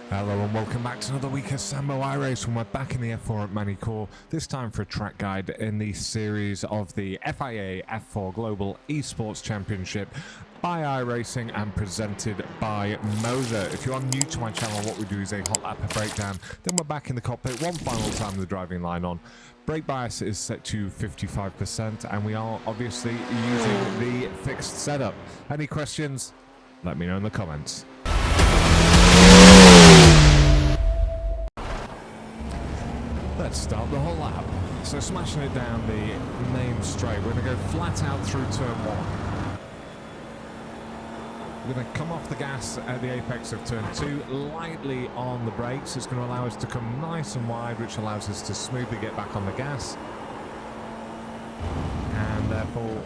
Hello and welcome back to another week of Sambo iRacing. We're back in the F4 at Magny Cours, this time for a track guide in the series of the FIA F4 Global eSports Championship by iRacing and presented by Moza. If you are new to my channel, what we do is a hot lap breakdown, then we're back in the cockpit one final time with the driving line on. Brake bias is set to 55% and we are obviously using the fixed setup. Any questions? Let me know in the comments. Let's start the whole lap. So smashing it down the main straight, we're going to go flat out through turn 1. We're going to come off the gas at the apex of turn 2, lightly on the brakes. It's going to allow us to come nice and wide, which allows us to smoothly get back on the gas. And therefore,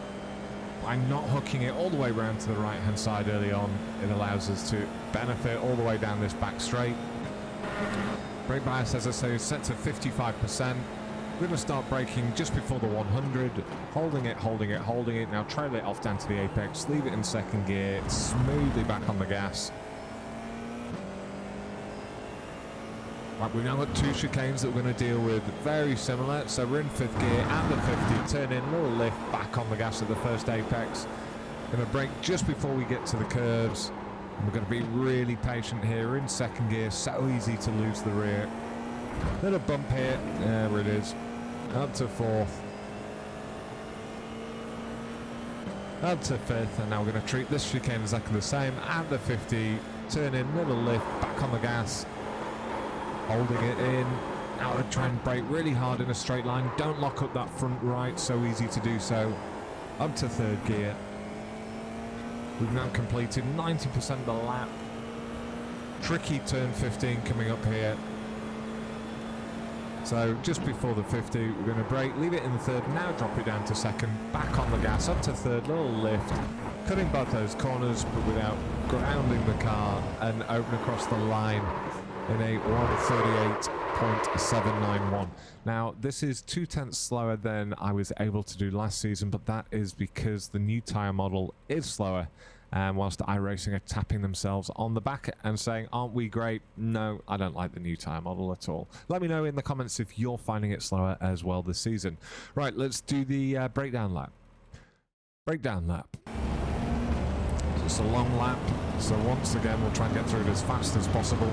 by not hooking it all the way around to the right hand side early on, it allows us to benefit all the way down this back straight. Brake bias, as I say, is set to 55%. We're going to start braking just before the 100, holding it. Now trail it off down to the apex, leave it in second gear, smoothly back on the gas. Right, we've now got 2 chicanes that we're going to deal with, very similar. So we're in 5th gear at the 50, turn in, little lift, back on the gas at the first apex. Going to brake just before we get to the curves. We're going to be really patient here. We're in 2nd gear, so easy to lose the rear. Little bump here, there it is. Up to 4th. Up to 5th, and now we're going to treat this chicane exactly the same. At the 50, turn in, little lift, back on the gas. Holding it in. Now we're trying to brake really hard in a straight line. Don't lock up that front right, so easy to do so. Up to 3rd gear. We've now completed 90% of the lap. Tricky turn 15 coming up here. So just before the 50, we're going to brake, leave it in the 3rd, now drop it down to 2nd, back on the gas, up to 3rd, little lift, cutting both those corners but without grounding the car, and open across the line in a 1:38.791. Now this is 2/10 slower than I was able to do last season, but that is because the new tyre model is slower, and whilst iRacing are tapping themselves on the back and saying, aren't we great? No, I don't like the new tyre model at all. Let me know in the comments if you're finding it slower as well this season. Right, let's do the breakdown lap. Breakdown lap. It's a long lap, so once again we'll try and get through it as fast as possible.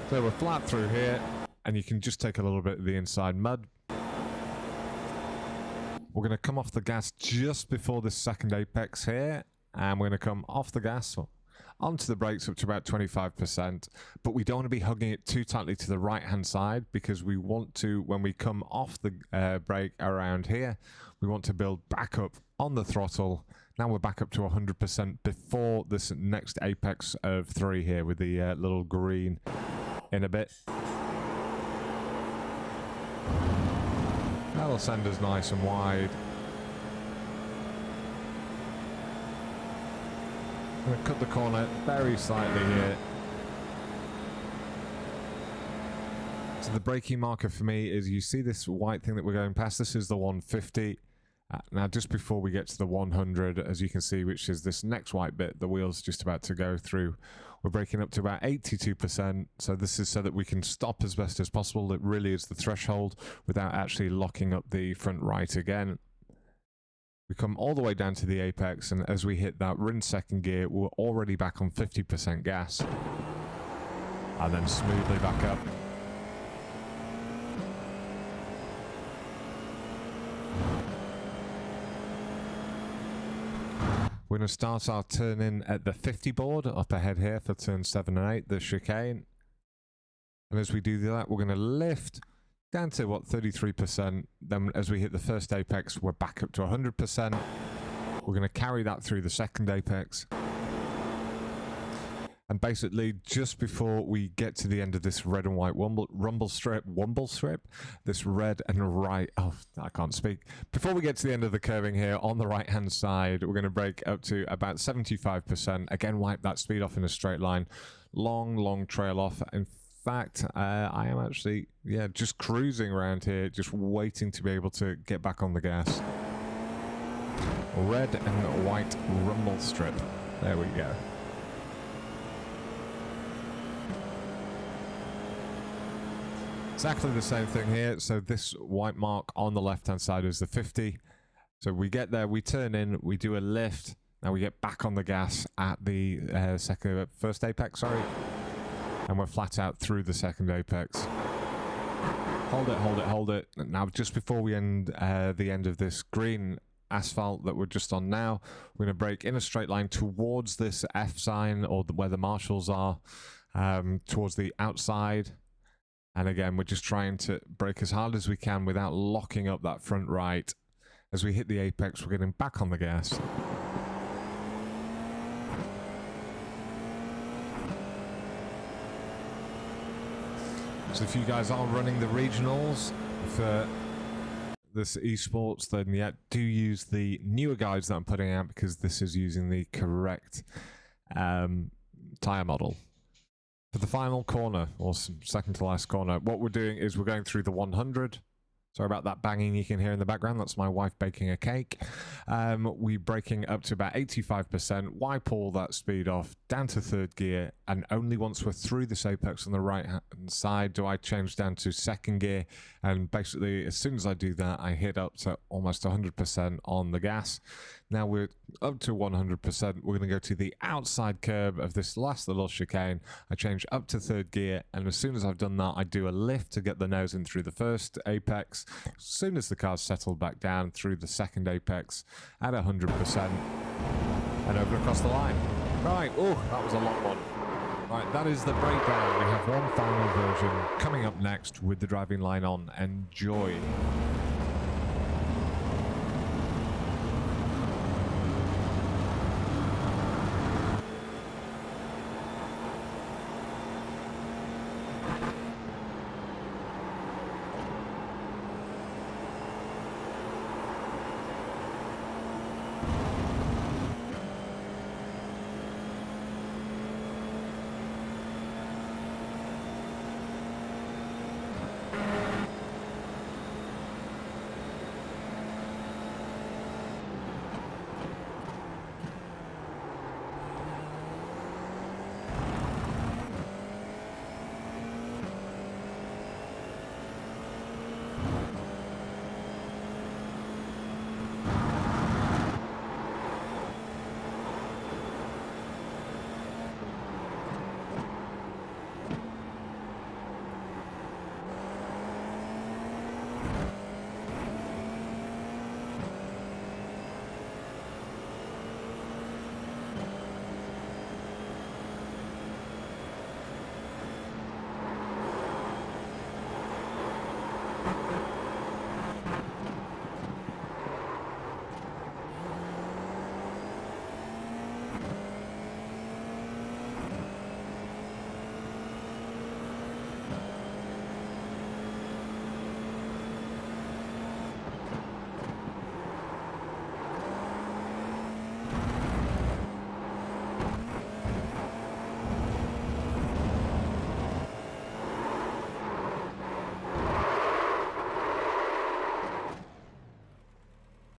So we're flat through here, and you can just take a little bit of the inside mud. We're going to come off the gas just before this 2nd apex here, and we're going to come off the gas onto the brakes up to about 25%, but we don't want to be hugging it too tightly to the right hand side, because we want to, when we come off the brake around here, we want to build back up on the throttle. Now we're back up to 100% before this next apex of 3 here with the little green in a bit. That'll send us nice and wide. I'm going to cut the corner very slightly here. So the braking marker for me is, you see this white thing that we're going past, this is the 150. Now just before we get to the 100, as you can see, which is this next white bit, the wheel's just about to go through. We're braking up to about 82%, so this is so that we can stop as best as possible. It really is the threshold without actually locking up the front right again. We come all the way down to the apex, and as we hit that, we're in 2nd gear, we're already back on 50% gas. And then smoothly back up. We're going to start our turn in at the 50 board up ahead here for turn 7 and 8, the chicane. And as we do that, we're going to lift down to, what, 33%. Then as we hit the 1st apex, we're back up to 100%. We're going to carry that through the 2nd apex. And basically, just before we get to the end of this red and white wumble strip, this red and right, oh, I can't speak. Before we get to the end of the curving here, on the right-hand side, we're going to brake up to about 75%. Again, wipe that speed off in a straight line. Long trail off. In fact, I am actually, just cruising around here, just waiting to be able to get back on the gas. Red and white rumble strip. There we go. exactly the same thing here. So this white mark on the left-hand side is the 50. So we get there, we turn in, we do a lift. Now we get back on the gas at the first apex, sorry. And we're flat out through the second apex. Hold it, hold it, hold it. Now, just before we end the end of this green asphalt that we're just on now, we're going to brake in a straight line towards this F sign, or where the marshals are, towards the outside. And again, we're just trying to brake as hard as we can without locking up that front right. As we hit the apex, we're getting back on the gas. So if you guys are running the regionals for this eSports, then yeah, do use the newer guides that I'm putting out, because this is using the correct tyre model. For the final corner, or second to last corner, what we're doing is we're going through the 100. Sorry about that banging you can hear in the background. That's my wife baking a cake. We're braking up to about 85%. Why pull that speed off down to third gear? And only once we're through this apex on the right-hand side do I change down to second gear. And basically, as soon as I do that, I hit up to almost 100% on the gas. Now we're up to 100%. We're going to go to the outside curb of this last little chicane. I change up to third gear, and as soon as I've done that, I do a lift to get the nose in through the first apex. As soon as the car's settled back down through the second apex at 100%, and over across the line. Right, oh, that was a long one. Right, that is the breakdown. We have one final version coming up next with the driving line on. Enjoy.